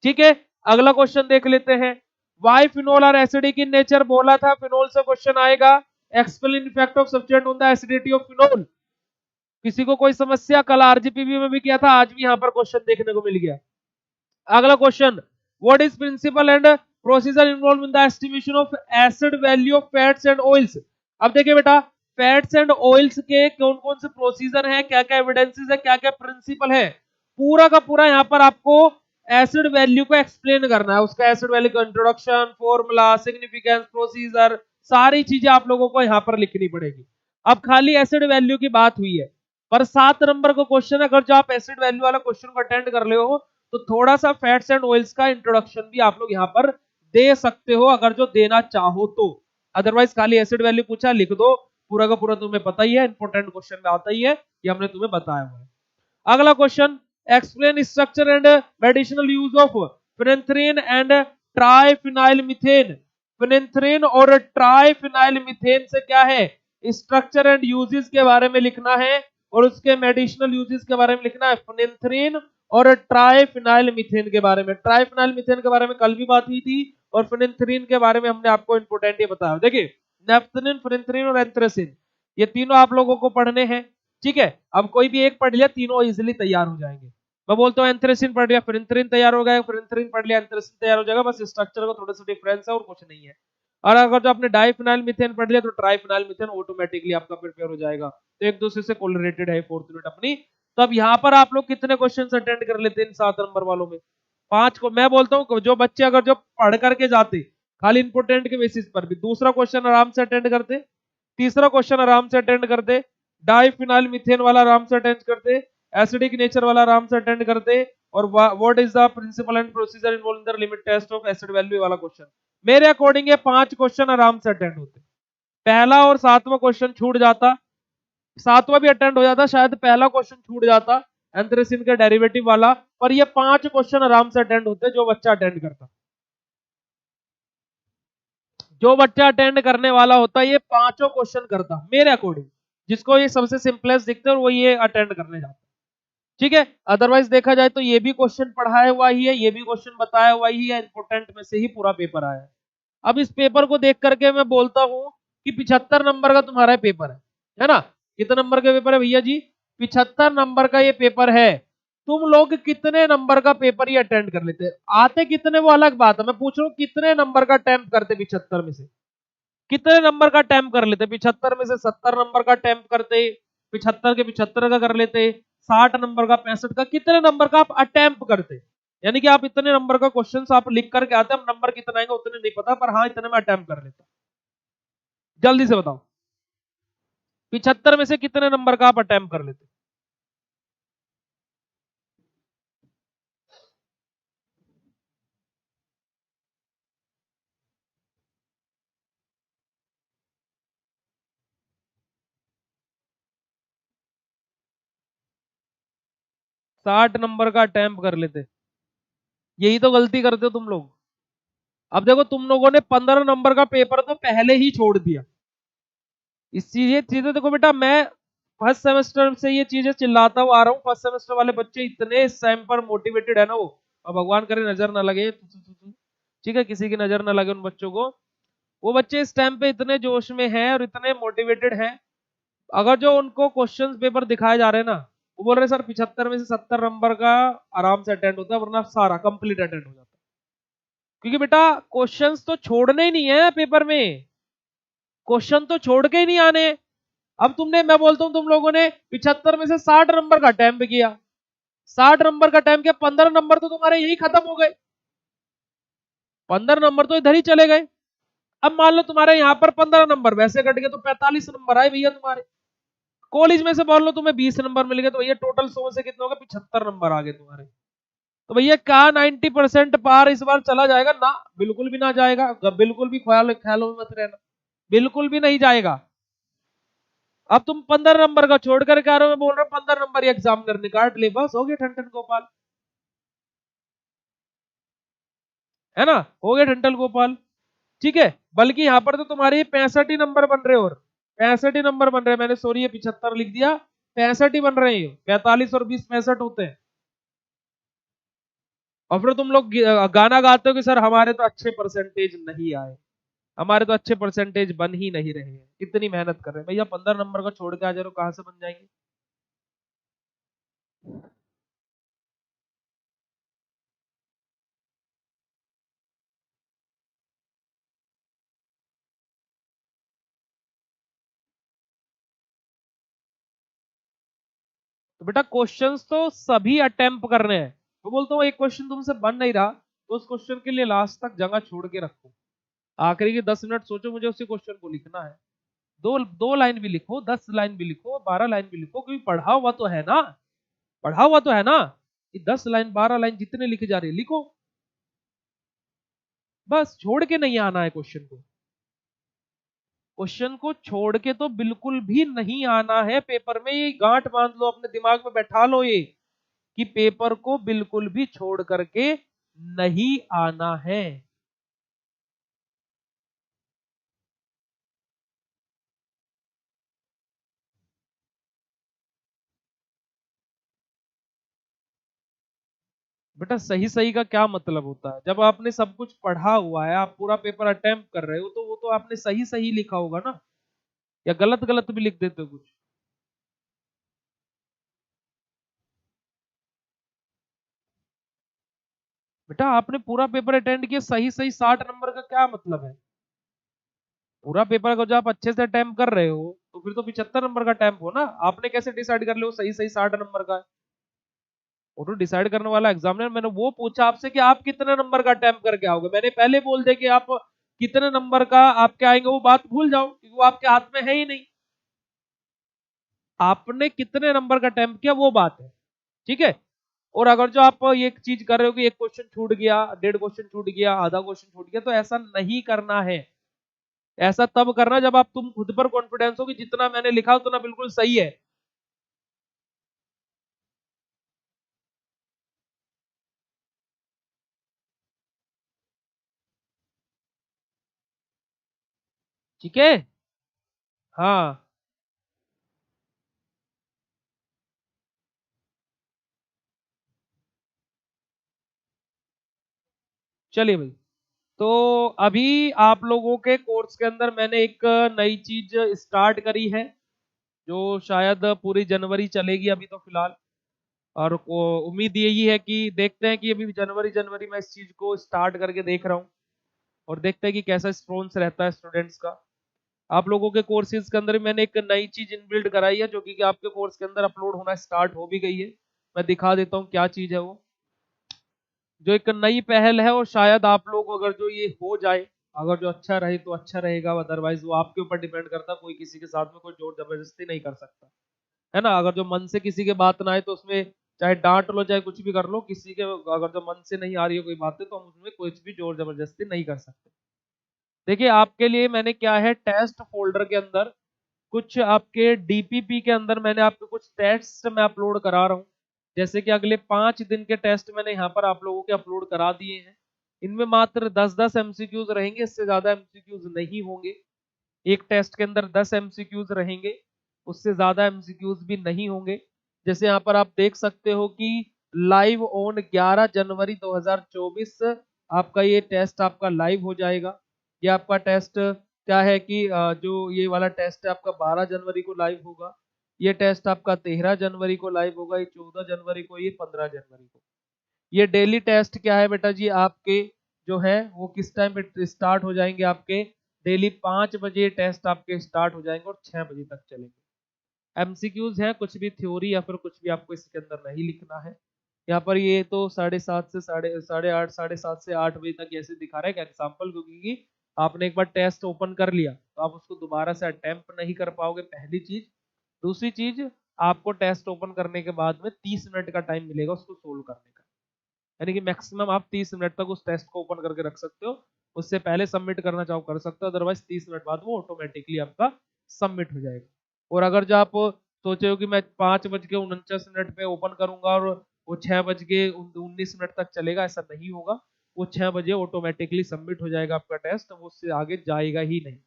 ठीक है। अगला क्वेश्चन देख लेते हैं, why phenol are acidic in nature, बोला था फिनोल से क्वेश्चन आएगा। Explain effect of substituent on the acidity of phenol. किसी को कोई समस्या, कल आरजीपीवी में भी किया था, आज भी यहां पर क्वेश्चन देखने को मिल गया। अगला question, what is principle and procedure involve in the estimation of acid value of fats and oils. अब देखिए बेटा, फैट्स एंड ऑयल्स के कौन कौन से प्रोसीजर है, क्या क्या एविडेंसेस है, क्या क्या प्रिंसिपल है, पूरा का पूरा यहाँ पर आपको एसिड वैल्यू को एक्सप्लेन करना है। उसका एसिड वैल्यू का इंट्रोडक्शन, फॉर्मूला, सिग्निफिकेंस, प्रोसीजर, सारी चीजें आप लोगों को यहाँ पर लिखनी पड़ेगी। अब खाली एसिड वैल्यू की बात हुई है, पर 7 नंबर का क्वेश्चन, अगर जो आप एसिड वैल्यू वाला क्वेश्चन को अटेंड कर ले हो तो थोड़ा सा फैट्स एंड ऑयल्स का इंट्रोडक्शन भी आप लोग यहाँ पर दे सकते हो, अगर जो देना चाहो तो। अदरवाइज खाली एसिड वैल्यू पूछा लिख दो, पूरा का पूरा तुम्हें पता ही है, इंपॉर्टेंट क्वेश्चन में आता ही है, ये हमने तुम्हें बताया हुआ है। अगला question, explain structure and medicinal use of phenanthrene and triphenyl methane. Phenanthrene और ट्राइफिनाइल मीथेन से क्या है, स्ट्रक्चर एंड यूजेस के बारे में लिखना है, और उसके मेडिसिनल यूजेस के बारे में लिखना है। फिनेंथ्रीन और ट्राइफिनाइल मीथेन के बारे में, ट्राइफिनाइल मीथेन के बारे में कल भी बात हुई थी, और फिनेंथ्रीन के बारे में हमने आपको इंपोर्टेंट ये बताया। देखिए, नेफ्थलिन, फिनेंथ्रीन और एंथ्रेसिन, ये तीनों आप लोगों को पढ़ने हैं, ठीक है। अब कोई भी एक पढ़ लिया, तीनों इजिली तैयार हो जाएंगे। मैं बोलता हूँ एंथ्रेसिन पढ़ लिया, फिनेंथ्रीन तैयार हो गया, फिनेंथ्रीन पढ़ लिया, एंथ्रेसिन तैयार हो जाएगा। बस स्ट्रक्चर का थोड़ा सा डिफरेंस है और कुछ नहीं है। और अगर जो आपने डाइफिनाइल मीथेन पढ़ लिया तो ट्राइफिनाइल मीथेन ऑटोमेटिकली आपका प्रिपेयर हो जाएगा। तो एक दूसरे से कोरिलेटेड है फोर्थ यूनिट अपनी। तो अब यहाँ पर आप लोग कितने क्वेश्चन अटेंड कर लेते हैं इन 7 नंबर वालों में? 5 को। मैं बोलता हूँ जो बच्चे अगर जो पढ़ करके जाते खाली इंपोर्टेंट के बेसिस पर भी, दूसरा क्वेश्चन आराम से अटेंड करते, तीसरा क्वेश्चन आराम से अटेंड करते, डाइफिनाइल मीथेन वाला आराम से अटेंड करते, एसिडिक नेचर वाला आराम से अटेंड करते, और what is the principle and procedure involve in the limit test of acid value वाला क्वेश्चन, मेरे अकॉर्डिंग ये 5 क्वेश्चन आराम से अटेंड होते। पहला और 7वां क्वेश्चन छूट जाता, 7वां भी अटेंड हो जाता, शायद पहला क्वेश्चन छूट जाता एंथ्रेसिन का डेरिवेटिव वाला, पर ये 5 क्वेश्चन आराम से अटेंड होते जो बच्चा अटेंड करता। जो बच्चा अटेंड करने वाला होता ये पांचों क्वेश्चन करता मेरे अकॉर्डिंग, जिसको ये सबसे सिंपलेस्ट दिखते और वो ये अटेंड करने जाता, ठीक है। अदरवाइज देखा जाए तो ये भी क्वेश्चन पढ़ाया हुआ ही है, ये भी क्वेश्चन बताया हुआ ही है, इंपोर्टेंट में से ही पूरा पेपर आया है। अब इस पेपर को देख करके मैं बोलता हूं कि 75 नंबर का तुम्हारा पेपर है ना? कितने नंबर का पेपर है भैया जी? 75 नंबर का ये पेपर है। तुम लोग कितने नंबर का पेपर ही अटेंड कर लेते? आते कितने वो अलग बात है, मैं पूछ रहा हूँ कितने नंबर का अटेम्प्ट करते 75 में से? कितने नंबर का अटेम्प्ट कर लेते? 75 में से 70 नंबर का अटेम्प्ट करते, 75 के 75 का कर लेते, 60 नंबर का, 65 का, कितने नंबर का आप अटेम्प्ट करते? यानी कि आप इतने नंबर का क्वेश्चन आप लिख करके आते, हम नंबर कितना आएंगे उतने नहीं पता, पर हाँ इतने में अटेम्प्ट कर लेता। जल्दी से बताओ, 75 में से कितने नंबर का आप अटेम्प्ट कर लेते? साठ नंबर का अटेम्प्ट कर लेते। यही तो गलती करते हो तुम लोग। अब देखो तुम लोगों ने 15 नंबर का पेपर तो पहले ही छोड़ दिया। ये चीजें देखो बेटा, मैं फर्स्ट सेमेस्टर से ये चीजें चिल्लाता हुआ आ रहा हूँ। फर्स्ट सेमेस्टर वाले बच्चे इतने इस टाइम पर मोटिवेटेड है ना वो, और भगवान करे नजर ना लगे, ठीक है, किसी की नजर ना लगे उन बच्चों को। वो बच्चे इस टाइम पे इतने जोश में हैं और इतने मोटिवेटेड हैं। अगर जो उनको क्वेश्चन पेपर दिखाए जा रहे हैं ना, वो बोल रहे सर 75 में से 70 नंबर का आराम से अटेंड होता है, वरना सारा कंप्लीट अटेंड हो जाता है। क्योंकि बेटा क्वेश्चंस तो छोड़ने ही नहीं है पेपर में, क्वेश्चन तो छोड़ के ही नहीं आने। अब तुमने, मैं बोलता हूं तुम लोगों ने 75 में से 60 नंबर का अटेम्प्ट किया, 60 नंबर का अटेम्प्ट किया, 15 नंबर तो तुम्हारे यही खत्म हो गए, 15 नंबर तो इधर ही चले गए। अब मान लो तुम्हारे यहाँ पर 15 नंबर वैसे कट गए, तो 45 नंबर आए भैया तुम्हारे। कॉलेज में से बोल लो तुम्हें 20 नंबर मिल गए, तो भैया टोटल 100 से कितने हो गए, 75 नंबर आ गए तुम्हारे। तो भैया क्या 90% पार इस बार चला जाएगा ना? बिल्कुल भी ना जाएगा, बिल्कुल भी ख्याल ख्यालों में मत रहना, बिल्कुल भी नहीं जाएगा। अब तुम 15 नंबर का छोड़ कर क्या रहे हो, मैं बोल रहा हूँ 15 नंबर एग्जामिनर ने काट ले, बस हो गया ठन ठन गोपाल, है ना, हो गया ठंटल गोपाल। ठीक है, बल्कि यहां पर तो तुम्हारे 65 ही नंबर बन रहे, और 65 ही नंबर बन रहे, मैंने सॉरी ये 75 लिख दिया, 65 ही बन रहे हैं, 45 और 20 65 होते हैं। और फिर तुम लोग गाना गाते हो कि सर हमारे तो अच्छे परसेंटेज नहीं आए, हमारे तो अच्छे परसेंटेज बन ही नहीं रहे हैं, कितनी मेहनत कर रहे हैं भैया, 15 नंबर का छोड़ के आ जा रहे हो, कहां से बन जाएंगे? तो बेटा क्वेश्चंस तो सभी अटेम्प्ट कर रहे हैं, तो बोलता हूँ एक क्वेश्चन तुमसे बन नहीं रहा, तो उस क्वेश्चन के लिए लास्ट तक जगह छोड़ के रखो, आखिरी के 10 मिनट सोचो मुझे उसी क्वेश्चन को लिखना है। दो दो लाइन भी लिखो, 10 लाइन भी लिखो, 12 लाइन भी लिखो, क्योंकि पढ़ा हुआ तो है ना, पढ़ा हुआ तो है ना, कि 10 लाइन 12 लाइन जितने लिखे जा रहे हैं लिखो, बस छोड़ के नहीं आना है क्वेश्चन को। क्वेश्चन को छोड़ के तो बिल्कुल भी नहीं आना है पेपर में, ये गांठ बांध लो, अपने दिमाग में बैठा लो ये, कि पेपर को बिल्कुल भी छोड़ करके नहीं आना है। बेटा सही सही का क्या मतलब होता है? जब आपने सब कुछ पढ़ा हुआ है, आप पूरा पेपर अटेम्प्ट कर रहे हो, तो वो तो आपने सही सही लिखा होगा ना, या गलत गलत भी लिख देते हो कुछ? बेटा आपने पूरा पेपर अटेंड किया, सही सही 60 नंबर का क्या मतलब है? पूरा पेपर को जब आप अच्छे से अटेम्प्ट कर रहे हो, तो फिर तो 75 नंबर का अटेम्प्ट हो ना। आपने कैसे डिसाइड कर लो सही सही 60 नंबर का है? वो तो डिसाइड करने वाला एग्जामिनर। मैंने वो पूछा आपसे कि आप कितने नंबर का अटेम्प्ट करके आओगे, मैंने पहले बोल दे कि आप कितने नंबर का आपके आएंगे, वो बात भूल जाओ, क्योंकि वो आपके हाथ में है ही नहीं। आपने कितने नंबर का अटेम्प्ट किया वो बात है, ठीक है। और अगर जो आप ये चीज कर रहे हो कि एक क्वेश्चन छूट गया, डेढ़ क्वेश्चन छूट गया, आधा क्वेश्चन छूट गया, तो ऐसा नहीं करना है। ऐसा तब करना जब आप तुम खुद पर कॉन्फिडेंस हो कि जितना मैंने लिखा उतना बिल्कुल सही है। ठीक है। हाँ, चलिए भाई। तो अभी आप लोगों के कोर्स के अंदर मैंने एक नई चीज स्टार्ट करी है, जो शायद पूरी जनवरी चलेगी अभी तो फिलहाल। और उम्मीद यही है कि देखते हैं कि अभी जनवरी जनवरी में इस चीज को स्टार्ट करके देख रहा हूँ, और देखते हैं कि कैसा रिस्पॉन्स रहता है स्टूडेंट्स का। आप लोगों के कोर्सेज के अंदर मैंने एक नई चीज इनबिल्ड कराई है, जो कि आपके कोर्स के अंदर अपलोड होना स्टार्ट हो भी गई है। मैं दिखा देता हूँ क्या चीज है वो, जो एक नई पहल है, और शायद आप लोग अगर जो ये हो जाए, अगर जो अच्छा रहे तो अच्छा रहेगा, अदरवाइज वो आपके ऊपर डिपेंड करता है। कोई किसी के साथ में कोई जोर जबरदस्ती नहीं कर सकता, है ना। अगर जो मन से किसी के बात ना आए तो उसमें चाहे डांट लो चाहे कुछ भी कर लो, किसी के अगर जो मन से नहीं आ रही है कोई बातें, तो हम उसमें कुछ भी जोर जबरदस्ती नहीं कर सकते। देखिए आपके लिए मैंने क्या है, टेस्ट फोल्डर के अंदर कुछ आपके डीपीपी के अंदर मैंने आपके कुछ टेस्ट मैं अपलोड करा रहा हूँ। जैसे कि अगले 5 दिन के टेस्ट मैंने यहाँ पर आप लोगों के अपलोड करा दिए हैं। इनमें मात्र 10-10 एमसीक्यूज रहेंगे, इससे ज्यादा एमसीक्यूज नहीं होंगे। एक टेस्ट के अंदर 10 एमसीक्यूज रहेंगे, उससे ज्यादा एमसीक्यूज भी नहीं होंगे। जैसे यहाँ पर आप देख सकते हो कि लाइव ऑन 11 जनवरी 2024 आपका ये टेस्ट आपका लाइव हो जाएगा। ये आपका टेस्ट क्या है कि जो ये वाला टेस्ट है आपका 12 जनवरी को लाइव होगा। ये टेस्ट आपका 13 जनवरी को लाइव होगा, ये 14 जनवरी को, ये 15 जनवरी को। ये डेली टेस्ट क्या है बेटा जी, आपके जो है वो किस टाइम पे स्टार्ट हो जाएंगे, आपके डेली 5 बजे टेस्ट आपके स्टार्ट हो जाएंगे और 6 बजे तक चलेंगे। एमसीक्यूज है, कुछ भी थ्योरी या फिर कुछ भी आपको इसके अंदर नहीं लिखना है। यहाँ पर ये तो 7:30 से साढ़े आठ 7:30 से 8 बजे तक ऐसे दिखा रहा है एग्जाम्पल, क्योंकि आपने एक बार टेस्ट ओपन कर लिया तो आप उसको दोबारा से अटेम्प्ट नहीं कर पाओगे, पहली चीज। दूसरी चीज, आपको टेस्ट ओपन करने के बाद में 30 मिनट का टाइम मिलेगा उसको सोल्व करने का, यानी कि मैक्सिमम आप 30 मिनट तक उस टेस्ट को ओपन करके रख सकते हो। उससे पहले सबमिट करना चाहो कर सकते हो, अदरवाइज 30 मिनट बाद वो ऑटोमेटिकली आपका सबमिट हो जाएगा। और अगर जो आप सोचे हो कि मैं 5:49 पे ओपन करूंगा और वो 6:19 तक चलेगा, ऐसा नहीं होगा। वो 6 बजे ऑटोमेटिकली सबमिट हो जाएगा आपका टेस्ट, वो उससे आगे जाएगा ही नहीं,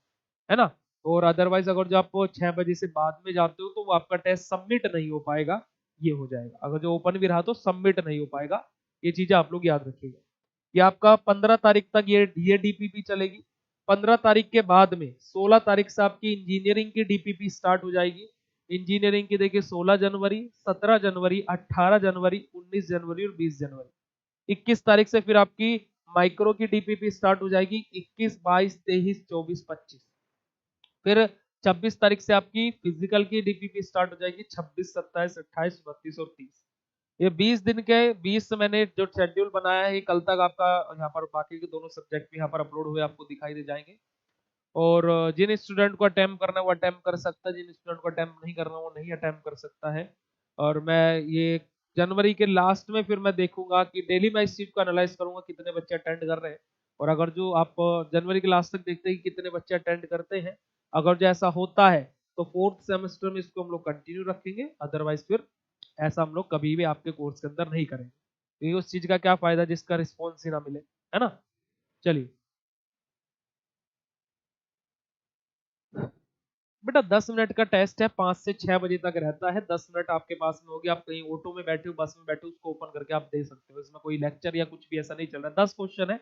है ना। और अदरवाइज अगर जो आप 6 बजे से बाद में जाते हो तो वो आपका टेस्ट सबमिट नहीं हो पाएगा, ये हो जाएगा। अगर जो ओपन भी रहा तो सबमिट नहीं हो पाएगा, ये चीजें आप लोग याद रखिएगा। ये आपका 15 तारीख तक ये डीपीपी चलेगी। 15 तारीख के बाद में 16 तारीख से आपकी इंजीनियरिंग की डीपीपी स्टार्ट हो जाएगी। इंजीनियरिंग की देखिए 16 जनवरी, 17 जनवरी, 18 जनवरी, 19 जनवरी और 20 जनवरी। 21 तारीख से फिर आपकी माइक्रो की डीपीपी स्टार्ट हो जाएगी, 21, 22, 23, 24, 25। फिर 26 तारीख से आपकी फिजिकल की डीपीपी स्टार्ट हो जाएगी, 26, 27, 28, 32 और 30। ये 20 दिन के 20 मैंने जो शेड्यूल बनाया है, कल तक आपका यहाँ पर बाकी के दोनों सब्जेक्ट भी यहाँ पर अपलोड हुए आपको दिखाई दे जाएंगे। और जिन स्टूडेंट को अटेम्प्ट करना है वो अटेम्प्ट कर सकता है, जिन स्टूडेंट को अटेम्प्ट नहीं करना वो नहीं अटेम्प्ट कर सकता है। और मैं ये जनवरी के लास्ट में फिर मैं देखूंगा कि डेली मैं इस चीज को एनालाइज करूंगा कितने बच्चे अटेंड कर रहे हैं। और अगर जो आप जनवरी के लास्ट तक देखते हैं कि कितने बच्चे अटेंड करते हैं, अगर जो ऐसा होता है तो 4th सेमेस्टर में इसको हम लोग कंटिन्यू रखेंगे, अदरवाइज फिर ऐसा हम लोग कभी भी आपके कोर्स के अंदर नहीं करेंगे, क्योंकि उस चीज का क्या फायदा जिसका रिस्पॉन्स ही ना मिले, है ना। चलिए बेटा 10 मिनट का टेस्ट है, 5 से 6 बजे तक रहता है। 10 मिनट आपके पास में होगी, आप कहीं ऑटो में बैठे हो, बस में बैठे हो, उसको ओपन करके आप दे सकते हो। इसमें कोई लेक्चर या कुछ भी ऐसा नहीं चल रहा। 10 क्वेश्चन है,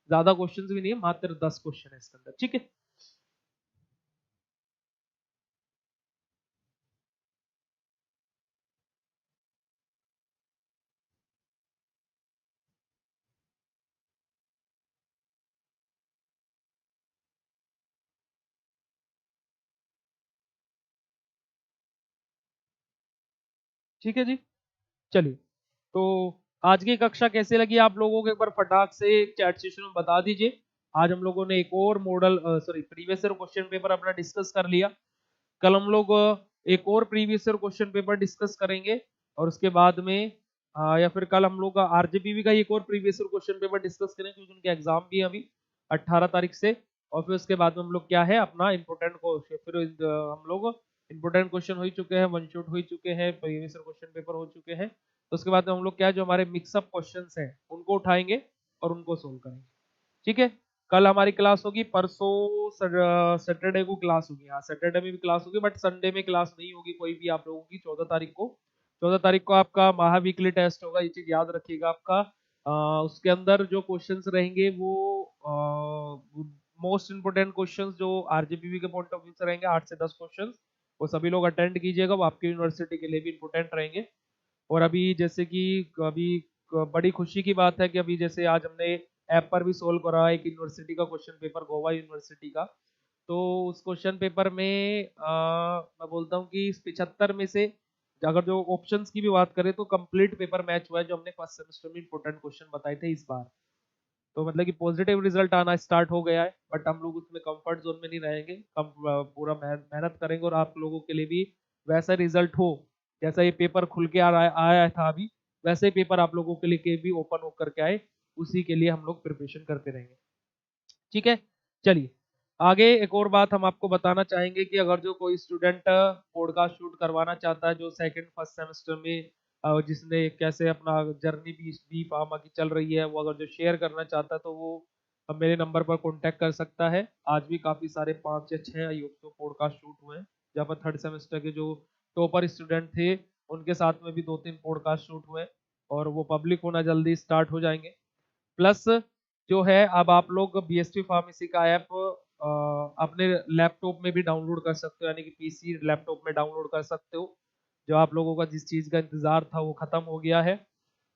ज्यादा क्वेश्चंस भी नहीं है, मात्र 10 क्वेश्चन है इसके अंदर, ठीक है। ठीक है जी, चलिए। तो आज की कक्षा कैसे लगी आप लोगों को, एक बार फटाक से चैट सेशन में बता दीजिए। आज हम लोगों ने एक और model sorry previous year question paper अपना डिस्कस कर लिया। कल हम लोग एक और previous year question paper discuss करेंगे, और उसके बाद में या फिर कल हम लोग आरजेपीवी का एक और previous year question paper discuss करेंगे, क्योंकि उनके एग्जाम भी हैं अभी 18 तारीख से। और फिर उसके बाद में हम लोग क्या है अपना इंपोर्टेंट क्वेश्चन, फिर हम लोग इंपोर्टेंट क्वेश्चन हो ही चुके हैं, वन शॉट हो ही चुके हैं, प्रीवियस ईयर क्वेश्चन पेपर हो चुके हैं। तो उसके बाद में हम लोग क्या है, जो हमारे मिक्सअप क्वेश्चंस हैं उनको उठाएंगे और उनको सोल्व करेंगे, ठीक है। कल हमारी क्लास होगी, परसों सैटरडे को क्लास होगी। हाँ सैटरडे में भी क्लास होगी, बट संडे में क्लास नहीं होगी कोई भी आप लोगों की। 14 तारीख को, 14 तारीख को आपका महा वीकली टेस्ट होगा, ये चीज याद रखिएगा आपका। उसके अंदर जो क्वेश्चंस रहेंगे वो मोस्ट इंपोर्टेंट क्वेश्चंस जो आरजेपीवी के पॉइंट ऑफ व्यू से रहेंगे, 8 से 10 क्वेश्चंस, वो सभी लोग अटेंड कीजिएगा, वो आपकी यूनिवर्सिटी के लिए भी इंपोर्टेंट रहेंगे। और अभी जैसे कि अभी बड़ी खुशी की बात है कि अभी जैसे आज हमने ऐप पर भी सोल्व करा एक यूनिवर्सिटी का क्वेश्चन पेपर, गोवा यूनिवर्सिटी का। तो उस क्वेश्चन पेपर में मैं बोलता हूँ कि 75 में से अगर जो ऑप्शंस की भी बात करें तो कंप्लीट पेपर मैच हुआ है, जो हमने फर्स्ट सेमेस्टर में इंपोर्टेंट क्वेश्चन बताए थे इस बार। तो मतलब कि पॉजिटिव रिजल्ट आना स्टार्ट हो गया है, बट हम लोग उसमें कंफर्ट जोन में नहीं रहेंगे, हम पूरा मेहनत करेंगे और आप लोगों के लिए भी वैसा रिजल्ट हो जैसा ये पेपर खुल के आया था अभी, वैसे ही पेपर आप लोगों के लिए के भी ओपन हो करके आए, उसी के लिए हम लोग प्रिपरेशन करते रहेंगे, ठीक है। चलिए आगे एक और बात हम आपको बताना चाहेंगे कि अगर जो कोई स्टूडेंट पॉडकास्ट शूट करवाना चाहता है, जो सेकंड फर्स्ट सेमेस्टर में जिसने कैसे अपना जर्नी बी फार्मा की चल रही है, वो अगर जो शेयर करना चाहता है तो वो अब मेरे नंबर पर कांटेक्ट कर सकता है। आज भी काफ़ी सारे 5 या 6 यूट्यूब पॉडकास्ट शूट हुए हैं, जहाँ पर थर्ड सेमेस्टर के जो टॉपर स्टूडेंट थे उनके साथ में भी 2-3 पॉडकास्ट शूट हुए, और वो पब्लिक होना जल्दी स्टार्ट हो जाएंगे। प्लस जो है, अब आप लोग बीएसटी फार्मेसी का ऐप अपने लैपटॉप में भी डाउनलोड कर सकते हो, यानी कि पीसी लैपटॉप में डाउनलोड कर सकते हो। जो आप लोगों का जिस चीज़ का इंतजार था वो खत्म हो गया है।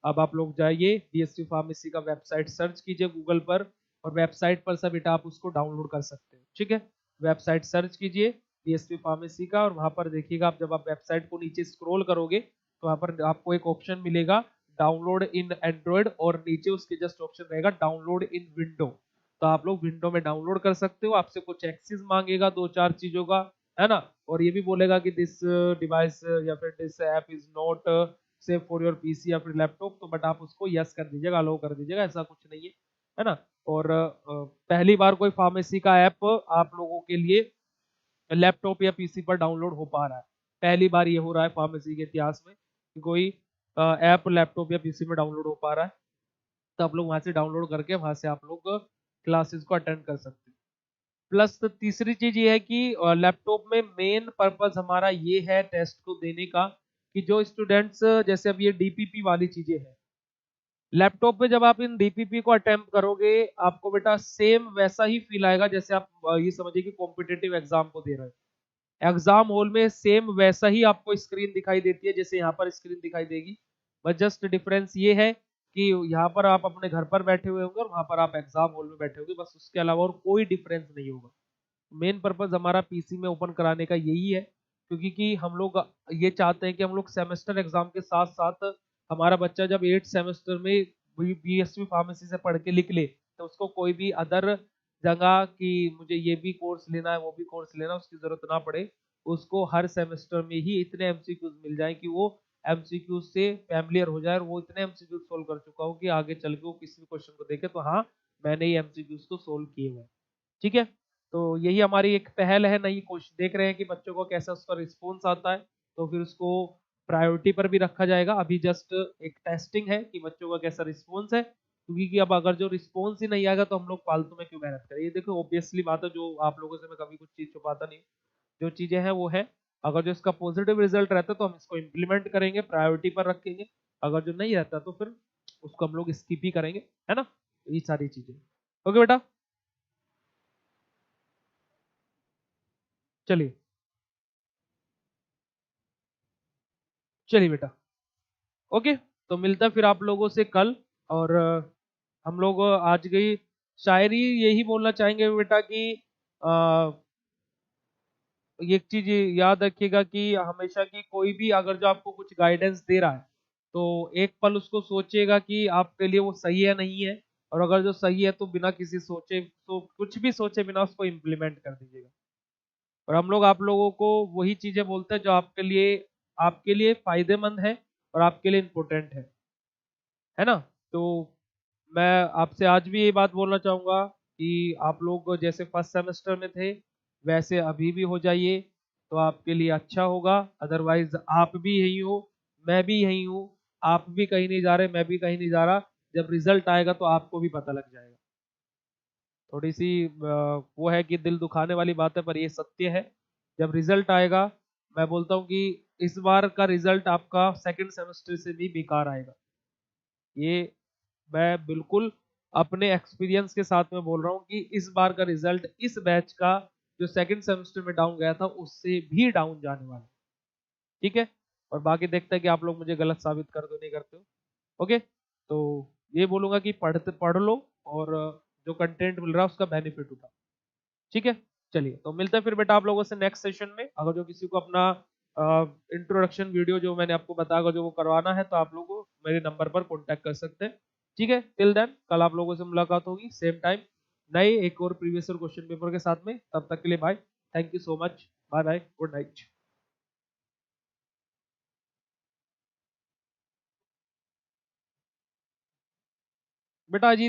अब आप लोग जाइए बीएसटी फार्मेसी का वेबसाइट सर्च कीजिए गूगल पर, और वेबसाइट पर से बेटा आप उसको डाउनलोड कर सकते हो। ठीक है, वेबसाइट सर्च कीजिए बीएसटी फार्मेसी का, और वहां पर देखिएगा आप, जब आप वेबसाइट को नीचे स्क्रॉल करोगे तो वहां पर आपको एक ऑप्शन मिलेगा डाउनलोड इन एंड्रॉयड, और नीचे उसके जस्ट ऑप्शन रहेगा डाउनलोड इन विंडो। तो आप लोग विंडो में डाउनलोड कर सकते हो। आपसे कुछ एक्सेस मांगेगा 2-4 चीजों का, है ना, और ये भी बोलेगा कि दिस डिवाइस या फिर this app is not safe for your PC या फिर लैपटॉप, तो बट आप उसको यस कर दीजिएगा, अलाउ कर दीजिएगा, ऐसा कुछ नहीं है ना। और पहली बार कोई फार्मेसी का ऐप आप लोगों के लिए लैपटॉप या पीसी पर डाउनलोड हो पा रहा है। पहली बार ये हो रहा है फार्मेसी के इतिहास में कि कोई ऐप लैपटॉप या पीसी में डाउनलोड हो पा रहा है। तो आप लोग वहां से डाउनलोड करके वहां से आप लोग क्लासेस को अटेंड कर सकते हैं। प्लस तीसरी चीज ये है कि लैपटॉप में मेन पर्पस हमारा ये है टेस्ट को देने का, कि जो स्टूडेंट्स, जैसे अब ये डीपीपी वाली चीजें हैं, लैपटॉप पे जब आप इन डीपीपी को अटेम्प्ट करोगे, आपको बेटा सेम वैसा ही फील आएगा जैसे आप ये समझिए कि कॉम्पिटिटिव एग्जाम को दे रहे हो। एग्जाम हॉल में सेम वैसा ही आपको स्क्रीन दिखाई देती है जैसे यहाँ पर स्क्रीन दिखाई देगी, बस जस्ट डिफरेंस ये है कि यहाँ पर आप अपने घर पर बैठे हुए होंगे और वहां पर आप एग्जाम हॉल में बैठे होंगे, बस उसके अलावा और कोई डिफरेंस नहीं होगा। मेन पर्पस हमारा पीसी में ओपन कराने का यही है, क्योंकि कि हम लोग ये चाहते हैं कि हम लोग सेमेस्टर एग्जाम के साथ साथ हमारा बच्चा जब 8 सेमेस्टर में बीएससी फार्मेसी से पढ़ के निकले, तो उसको कोई भी अदर जगह कि मुझे ये भी कोर्स लेना है वो भी कोर्स लेना, उसकी जरूरत ना पड़े। उसको हर सेमेस्टर में ही इतने एमसीक्यूज मिल जाए कि वो एमसीक्यूज से फैमिलियर हो जाए, और वो इतने एमसीक्यूज सोल्व कर चुका हो कि आगे चल के वो किसी भी क्वेश्चन को देखे तो हाँ, मैंने ये एमसीक्यूज तो सोल्व किए हुए हैं। ठीक है, तो यही हमारी एक पहल है। नई कोशिश देख रहे हैं कि बच्चों को कैसा उसका रिस्पॉन्स आता है, तो फिर उसको प्रायोरिटी पर भी रखा जाएगा। अभी जस्ट एक टेस्टिंग है कि बच्चों का कैसा रिस्पॉन्स है, क्योंकि कि अब अगर जो रिस्पॉन्स ही नहीं आएगा तो हम लोग फालतू में क्यों मेहनत करें। ये देखो ऑब्वियसली बात है, जो आप लोगों से मैं कभी कुछ चीज छुपाता नहीं, जो चीजें हैं वो है। अगर जो इसका पॉजिटिव रिजल्ट रहता है तो हम इसको इम्प्लीमेंट करेंगे, प्रायोरिटी पर रखेंगे। अगर जो नहीं रहता तो फिर उसको हम लोग स्किप ही करेंगे, है ना। ये सारी चीजें, ओके बेटा, चलिए। चलिए बेटा, ओके, तो मिलता है फिर आप लोगों से कल। और हम लोग आज की शायरी यही बोलना चाहेंगे बेटा कि अ, एक चीज याद रखिएगा कि हमेशा की कोई भी अगर जो आपको कुछ गाइडेंस दे रहा है, तो एक पल उसको सोचिएगा कि आपके लिए वो सही है नहीं है, और अगर जो सही है तो बिना किसी सोचे, तो कुछ भी सोचे बिना उसको इम्प्लीमेंट कर दीजिएगा। और हम लोग आप लोगों को वही चीजें बोलते हैं जो आपके लिए फायदेमंद है और आपके लिए इम्पोर्टेंट है ना। तो मैं आपसे आज भी ये बात बोलना चाहूंगा कि आप लोग जैसे फर्स्ट सेमेस्टर में थे वैसे अभी भी हो जाइए, तो आपके लिए अच्छा होगा। अदरवाइज आप भी यही हो, मैं भी यही हूँ, आप भी कहीं नहीं जा रहे, मैं भी कहीं नहीं जा रहा। जब रिजल्ट आएगा तो आपको भी पता लग जाएगा। थोड़ी सी वो है कि दिल दुखाने वाली बात है, पर ये सत्य है। जब रिजल्ट आएगा, मैं बोलता हूँ कि इस बार का रिजल्ट आपका सेकंड सेमेस्टर से भी बेकार आएगा। ये मैं बिल्कुल अपने एक्सपीरियंस के साथ में बोल रहा हूँ कि इस बार का रिजल्ट इस बैच का जो सेकंड सेमेस्टर में डाउन गया था उससे भी डाउन जाने वाला है। ठीक है, और बाकी देखते हैं कि आप लोग मुझे गलत साबित कर दो नहीं करते हो। ओके, तो ये बोलूंगा कि पढ़ लो, और जो कंटेंट मिल रहा है उसका बेनिफिट उठाओ। ठीक है, चलिए, तो मिलते हैं फिर बेटा आप लोगों से नेक्स्ट सेशन में। अगर जो किसी को अपना इंट्रोडक्शन वीडियो जो मैंने आपको बताया अगर जो वो करवाना है, तो आप लोगों को मेरे नंबर पर कॉन्टैक्ट कर सकते हैं। ठीक है, टिल देन कल आप लोगों से मुलाकात होगी सेम टाइम, नए एक और प्रीवियस क्वेश्चन पेपर के साथ में। तब तक के लिए bye, thank you so much, bye bye, good night. बेटा अजीत